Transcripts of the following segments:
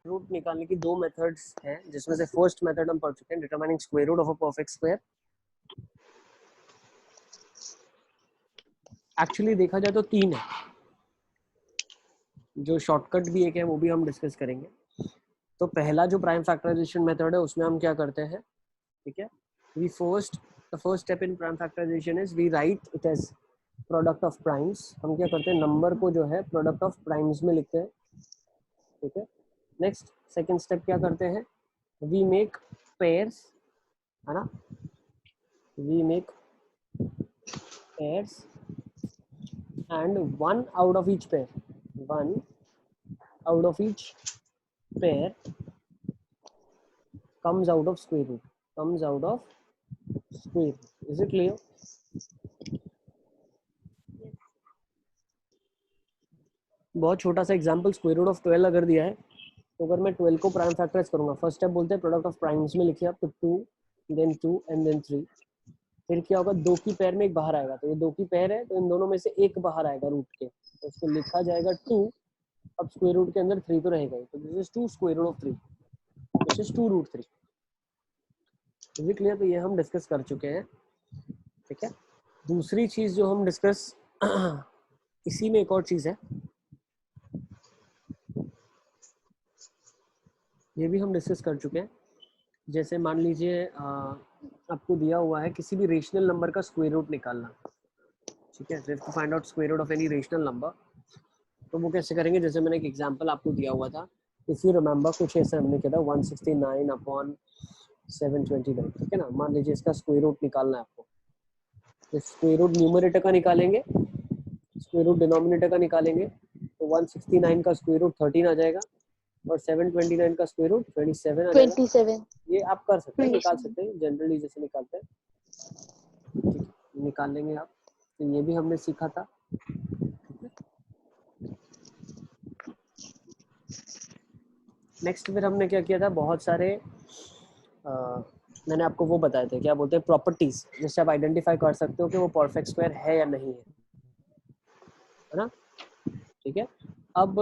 Root निकालने की दो मेथड्स हैं, जिसमें से फर्स्ट मेथड हम पढ़ चुके हैं, determining square root of a perfect square. Actually देखा जाए तो तीन है, जो शॉर्टकट भी एक है वो भी हम डिस्कस करेंगे। तो पहला जो प्राइम फैक्टराइजेशन मेथड है उसमें हम क्या करते हैं, ठीक है, the first step in prime factorisation is we write it as product of primes. हम क्या करते हैं, नंबर को जो है प्रोडक्ट ऑफ प्राइम्स में लिखते हैं, ठीक है। नेक्स्ट सेकंड स्टेप क्या करते हैं, वी मेक पेयर्स, है ना, we make pairs and one out of each pair comes out of square root, is it clear? बहुत छोटा सा एग्जांपल, स्क्वायर रूट ऑफ 12 अगर दिया है तो अगर मैं 12 को प्राइम फैक्टराइज करूंगा, फर्स्ट स्टेप बोलते हैं प्रोडक्ट ऑफ प्राइम्स में लिखिए आप, तो 2 देन 2 एंड देन 3। फिर क्या होगा, 2 की पेयर में एक बाहर आएगा, तो ये 2 की पेयर है तो इन दोनों में से एक बाहर आएगा रूट के, तो इसको लिखा जाएगा 2। अब स्क्वायर रूट के अंदर 3 तो रहेगा ही, तो this is 2 square root of 3, this is 2 root 3। Is it clear? तो ये हम डिस्कस कर चुके हैं, ठीक है। दूसरी चीज जो हम डिस्कस इसी में एक और चीज है, ये भी हम डिस्कस कर चुके हैं। जैसे मान लीजिए आपको दिया हुआ है किसी भी रेशनल नंबर का स्क्वायर रूट निकालना, ठीक है, to find out square root of any rational number. तो वो कैसे करेंगे, जैसे मैंने एक एग्जांपल आपको दिया हुआ था, इफ यू रिमेंबर, कुछ ऐसे हमने किया था 169/729, ठीक है ना। मान लीजिए इसका स्क्वायर रूट निकालना है आपको, तो स्क्वायर रूट न्यूमरेटर का निकालेंगे, स्क्वायर रूट डिनोमिनेटर का निकालेंगे, तो 169 का स्क्वायर रूट 13 आ जाएगा और 729 का स्क्वायर रूट 27 आ जाएगा। 27। ये आप कर सकते हैं, निकाल सकते हैं जनरली जैसे निकालते हैं, ठीक है, निकाल लेंगे आप। तो ये भी हमने सीखा था। नेक्स्ट फिर हमने क्या किया था, बहुत सारे मैंने आपको वो बताए थे, क्या बोलते हैं, प्रॉपर्टीज, जिससे आप आइडेंटिफाई कर सकते हो कि वो परफेक्ट स्क्वायर है या नहीं है ना, ठीक है। अब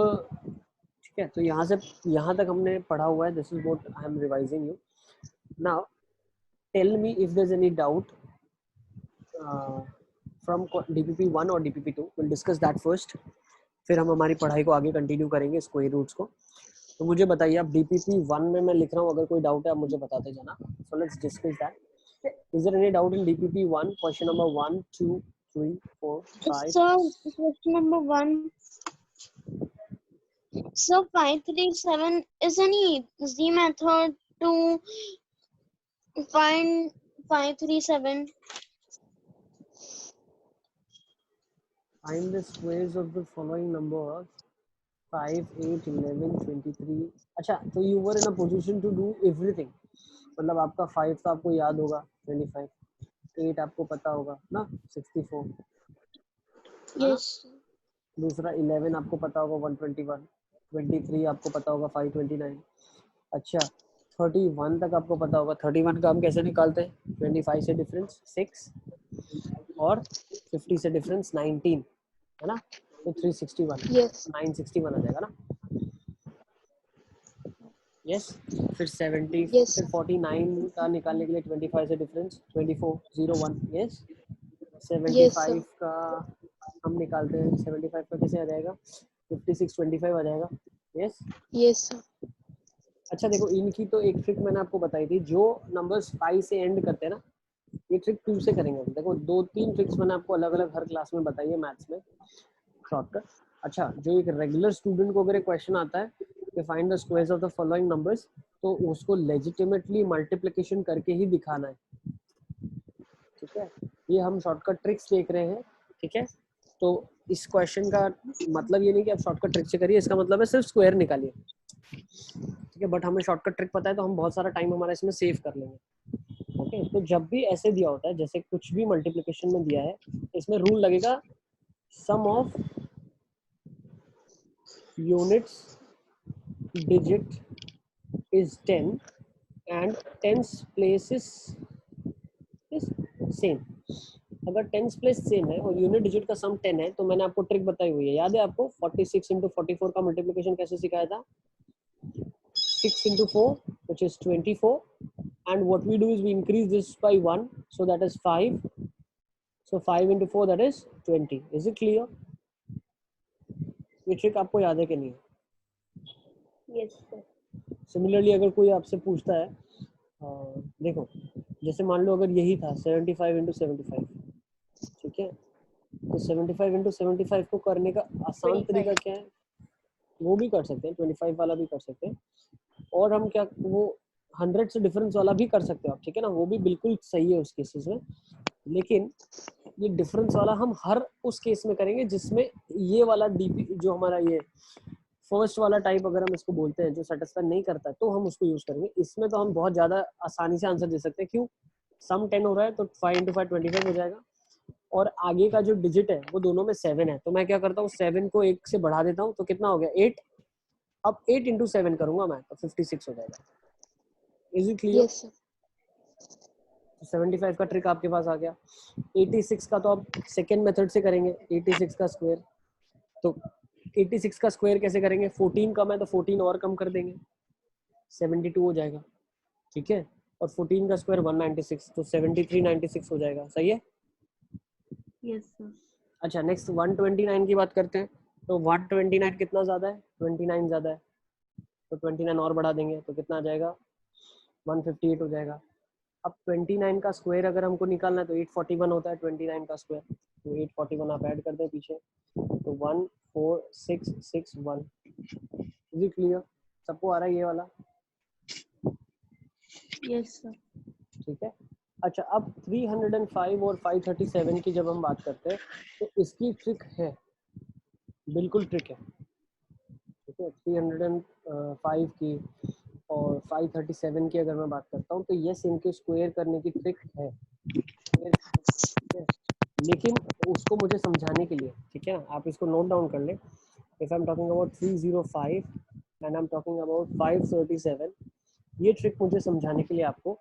ठीक है, तो यहाँ से यहाँ तक हमने पढ़ा हुआ है, this is what I am revising you now. Tell me if there is any doubt from DPP 1 और DPP 2, will discuss that first, फिर हम हमारी पढ़ाई को आगे कंटिन्यू करेंगे स्क्वायर रूट्स को। तो मुझे बताइए, आप DPP 1 में मैं लिख रहा हूँ, अगर कोई डाउट है आप मुझे बताते जाना। So let's discuss that. Is there any doubt in DPP 1, question number 1 2 3 4 5? So question number 1. So 537 is an easy method to find 537. Find the squares of the following numbers 5, 8, 11, 23. अच्छा, तो you were in a position to do everything, मतलब आपका 5 तो आपको याद होगा 25, 8 आपको पता होगा ना 64, Yes. दूसरा 11 आपको पता होगा 121, 23 आपको पता होगा 529। अच्छा, 31 तक आपको पता होगा। 31 का हम कैसे निकालते हैं, 25 से डिफरेंस 6 और 50 से डिफरेंस 19, है ना, तो 361, Yes. 961 आ जाएगा ना। यस, फिर 70, Yes. फिर 49 का निकालने के लिए 25 से डिफरेंस 2401, यस। 75 का हम निकालते हैं, 75 का कैसे आ जाएगा, 5625 आ जाएगा, यस। Yes. अच्छा देखो, इनकी तो एक ट्रिक मैंने आपको बताई थी, जो नंबर्स 5 से एंड करते हैं ना, ये ट्रिक 2 से करेंगे। देखो 2-3 ट्रिक्स मैंने आपको अलग अलग हर क्लास में बताई है मैथ्स में, शॉर्टकट। अच्छा, जो एक रेगुलर स्टूडेंट को अगर एक क्वेश्चन आता है कि find the squares of the following numbers, तो उसको लेजिटिमेटली मल्टीप्लिकेशन करके ही दिखाना है, ठीक है। ये हम शॉर्टकट ट्रिक्स देख रहे हैं, ठीक है। तो इस क्वेश्चन का मतलब ये नहीं कि आप शॉर्टकट ट्रिक से करिए, इसका मतलब है सिर्फ स्क्वायर निकालिए, ठीक है। बट हमें शॉर्टकट ट्रिक पता है तो हम बहुत सारा टाइम हमारा इसमें सेव कर लेंगे, ओके। तो जब भी ऐसे दिया होता है, जैसे कुछ भी मल्टीप्लिकेशन में दिया है, इसमें रूल लगेगा sum of units digit is 10 and tens place is same। अगर टेंस प्लेस सेम है और यूनिट डिजिट का सम 10 है तो मैंने आपको ट्रिक बताई हुई है, याद है आपको? 46 into 44 का मल्टीप्लिकेशन कैसे सिखाया था? 6 into 4 which is 24, and what we do is we increase this by 1, so that is 5. So 5 into 4, that is 20. Is it clear? ये ट्रिक आपको याद है कि नहीं? Yes, sir. सिमिलरली अगर कोई आपसे पूछता है, देखो जैसे मान लो अगर यही था 75 into 75, ठीक है, तो 75 into 75 को करने का आसान 25. तरीका क्या है? वो भी कर सकते हैं, 25 वाला भी कर सकते हैं, और हम क्या वो 100 से डिफरेंस वाला भी कर सकते हो आप, ठीक है ना, वो भी बिल्कुल सही है उस केसेस में। लेकिन ये डिफरेंस वाला हम हर उस केस में करेंगे जिसमें ये वाला डीपी जो हमारा ये फर्स्ट वाला टाइप अगर हम इसको बोलते हैं जो सेटिस्फाई नहीं करता तो हम उसको यूज करेंगे। इसमें तो हम बहुत ज्यादा आसानी से आंसर दे सकते हैं, क्यों? सम 10 हो रहा है तो 5 into 5 25 हो जाएगा, और आगे का जो डिजिट है वो दोनों में 7 है, तो मैं क्या करता हूँ 7 को 1 से बढ़ा देता हूँ, तो कितना हो गया 8। अब 8 into 7 करूंगा मैं तो 56 हो जाएगा। Is it clear? Yes, sir. 75 का ट्रिक आपके पास आ गया। 86 का तो आप सेकेंड मेथड से करेंगे, 86 का स्क्वायर। तो 86 का स्क्वायर कैसे करेंगे? 14 कम है तो 14 और कम कर देंगे, 72 हो जाएगा, ठीक है, और 14 का स्क्वायर 196, तो 7396 हो जाएगा। सही है? Yes, sir. अच्छा, नेक्स्ट 129 की बात करते हैं। तो 129 कितना ज्यादा है? 29 ज्यादा है, तो 29 और बढ़ा देंगे तो कितना आ जाएगा? 158 हो जाएगा। अब 29 का स्क्वायर अगर हमको निकालना है तो 841 होता है 29 का स्क्वायर, तो 841 आप ऐड कर दें पीछे, तो 14661। Is it clear? सबको आ रहा है ये वाला? Yes, sir. ठीक है। अच्छा, अब 305 और 537 की जब हम बात करते हैं तो इसकी ट्रिक है, बिल्कुल ट्रिक है, ठीक है। 305 की और 537 की अगर मैं बात करता हूँ तो यस, इनके स्क्वायर करने की ट्रिक है, ठीक है, लेकिन उसको मुझे समझाने के लिए, ठीक है, आप इसको नोट डाउन कर लें। If I am talking about 305 and I am talking about 537, ये ट्रिक मुझे समझाने के लिए आपको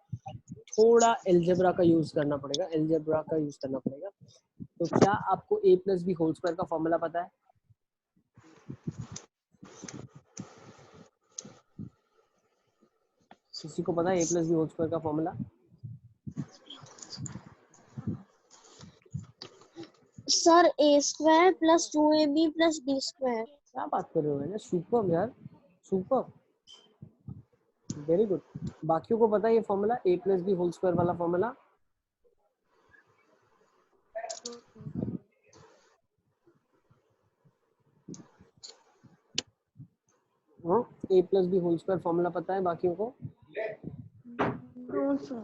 थोड़ा एल्जेब्रा का यूज करना पड़ेगा, एल्जेब्रा का यूज करना पड़ेगा। तो क्या आपको a plus b whole square का फॉर्मूला पता है? किसी को पता है a plus b whole square का formula? Sir, a square plus 2ab plus b square. क्या बात कर रहे हो? सुपर यार, सुपर, वेरी गुड। बाकियों को पता है ये formula, a plus b whole square वाला फॉर्मूला? हाँ, a plus b whole square formula पता है बाकियों को? No, sir.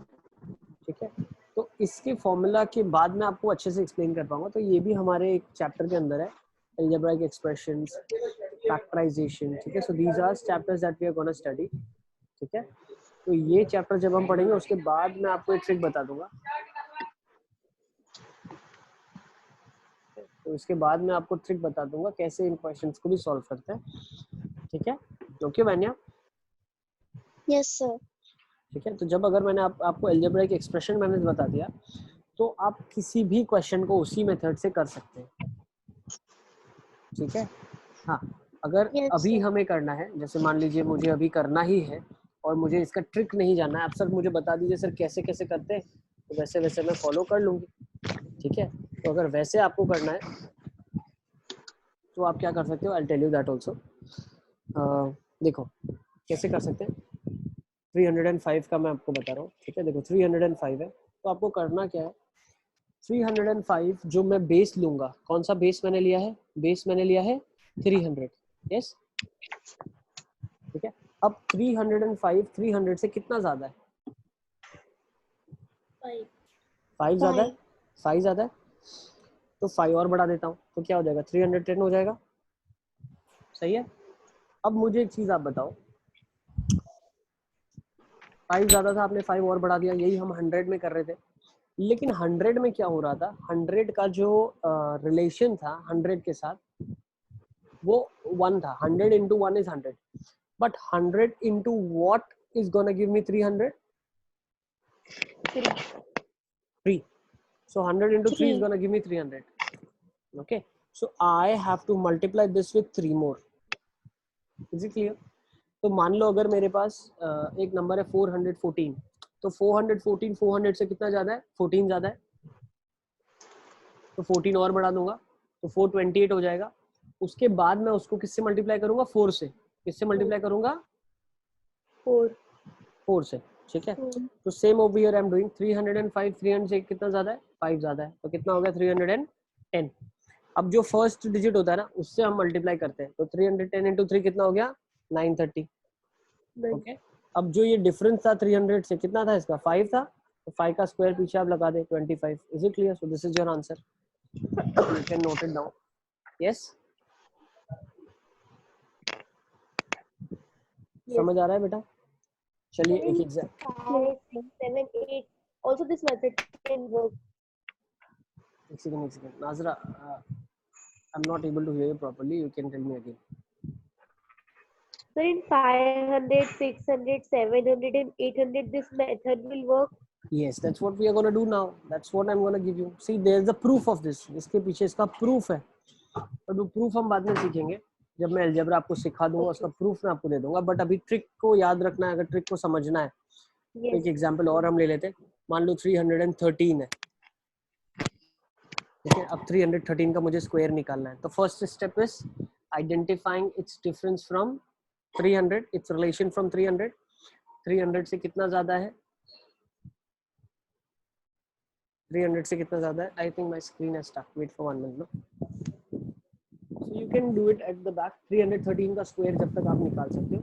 ठीक है, तो इसके फॉर्मूला के बाद मैं आपको अच्छे से एक्सप्लेन कर पाऊंगा। तो ये भी हमारे एक चैप्टर के अंदर है, अलजेब्राइक एक्सप्रेशंस, फैक्टराइजेशन, ठीक है। So these are chapters that we are gonna study, ठीक है। तो ये चैप्टर जब हम पढ़ेंगे उसके बाद मैं आपको एक ट्रिक बता दूंगा, तो इसके बाद मैं आपको ट्रिक बता दूंगा कैसे इन क्वेश्चंस को भी सॉल्व करते हैं, ठीक है। ओके वान्या? Yes, sir. ठीक है, तो जब अगर मैंने आपको अलजेब्राइक एक्सप्रेशन मैंने बता दिया तो आप किसी भी क्वेश्चन को उसी मेथड से कर सकते हैं, ठीक है। हाँ, अगर Yes, अभी sir. हमें करना है, जैसे मान लीजिए मुझे अभी करना ही है और मुझे इसका ट्रिक नहीं जानना है, आप सर मुझे बता दीजिए सर कैसे कैसे करते हैं, तो वैसे वैसे मैं फॉलो कर लूँगी, ठीक है। तो अगर वैसे आपको करना है तो आप क्या कर सकते हो, I tell you that also. देखो कैसे कर सकते हैं। 305 का मैं आपको बता रहा हूँ, ठीक है। देखो 305 है तो आपको करना क्या है, 305 जो मैं बेस लूंगा, कौन सा बेस मैंने लिया है? बेस मैंने लिया है 300, यस, ठीक है। अब 305 300 से कितना ज्यादा है? 5 ज्यादा है, 5 ज्यादा है, तो 5 और बढ़ा देता हूँ तो क्या हो जाएगा? 310 हो जाएगा, सही है। अब मुझे एक चीज आप बताओ, 5 ज्यादा था, आपने 5 और बढ़ा दिया, यही हम 100 में कर रहे थे, लेकिन 100 में क्या हो रहा था, 100 का जो रिलेशन था 100 के साथ वो 1 था, 100 into 1 is 100, but 100 into what is gonna give me 300? 3. So 100 into 3 is 3. gonna give me 300. Okay, so I have to multiply this with 3 more. Is it clear? तो मान लो अगर मेरे पास एक नंबर है 414, तो 414 400 से कितना ज्यादा है? 14 ज्यादा है, तो 14 और बढ़ा दूंगा तो 428 हो जाएगा. उसके बाद मैं उसको किससे मल्टीप्लाई करूंगा? 4 से. किससे मल्टीप्लाई करूंगा? 4 से. ठीक है, तो same over here I am doing 305. 300 से कितना ज्यादा है? 5 ज्यादा है, तो कितना हो गया? 310. अब जो फर्स्ट डिजिट होता है ना, उससे हम मल्टीप्लाई करते हैं, तो 310 इंटू 3 कितना हो गया? 930. ओके, अब जो ये डिफरेंस था 300 से, कितना था इसका? 5 था, तो 5 का स्क्वायर पीछे आप लगा दे, 25. Is it clear? So this is your answer, you can note it down. Yes, समझ आ रहा है बेटा? चलिए एक example. 5, 6, 7, 8. Also this method can work. एक second Nazra, I am not able to hear you properly, you can tell me again. So in 500, 600, 700 and 800 this method will work. Yes, that's what we are going to do now. That's what I'm going to give you. See, there's the proof of this. इसके पीछे इसका proof है, और वो proof हम बाद में सीखेंगे. जब मैं अलजेब्रा आपको सिखा दूंगा, उसका proof मैं आपको दे दूंगा. बट अभी ट्रिक को याद रखना है. अगर ट्रिक को समझना है, तो एक एग्जांपल और हम ले लेते हैं. मान लो 313 है. ठीक है, अब 313 का मुझे स्क्वायर निकालना है. तो first step is identifying it's difference from 300, it's relation from 300. 300 से कितना ज्यादा है? 300 से कितना ज्यादा है? I think my screen has stuck. Wait for 1 minute. No, so you can do it at the back. 313 का स्क्वायर जब तक आप निकाल सकते हो,